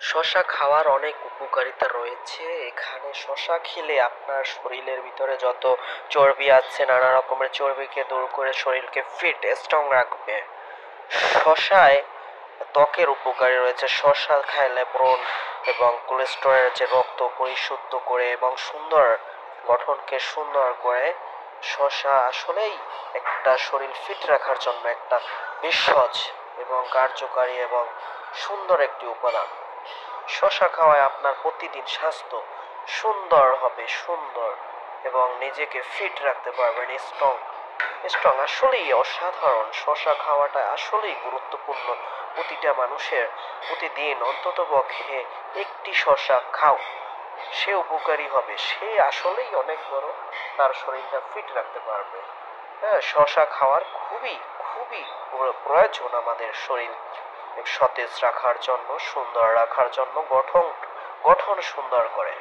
শসা খাওয়ার অনেক উপকারিতা রয়েছে। এখানে শসা খেলে আপনার শরীরের ভিতরে যত চর্বি আছে নানা রকমের চর্বিকে দূর করে শরীরকে ফিট স্ট্রং রাখবে। শসায় ত্বকের উপকারী রয়েছে। শসা খাইলে ব্রণ এবং কোলেস্টেরলের যে রক্ত পরিশুদ্ধ করে এবং সুন্দর গঠনকে সুন্দর করে। শসা আসলেই একটা শরীর ফিট রাখার জন্য একটা ভেষজ এবং কার্যকারী এবং সুন্দর একটি উপাদান। শসা খাওয়ায় আপনার প্রতিদিন স্বাস্থ্য সুন্দর হবে, সুন্দর, এবং নিজেকে ফিট রাখতে পারবেন, স্ট্রং স্ট্রং আসলেই অসাধারণ। শসা খাওয়াটা আসলেই গুরুত্বপূর্ণ। প্রতিটা মানুষের প্রতিদিন অন্তত পক্ষে একটি শসা খাও, সে উপকারী হবে, সে আসলেই অনেক বড়, তার শরীরটা ফিট রাখতে পারবে। হ্যাঁ, শসা খাওয়ার খুবই খুবই প্রয়োজন আমাদের শরীর সতেজ রাখার জন্য, সুন্দর রাখার জন্য, গঠন গঠন সুন্দর করে।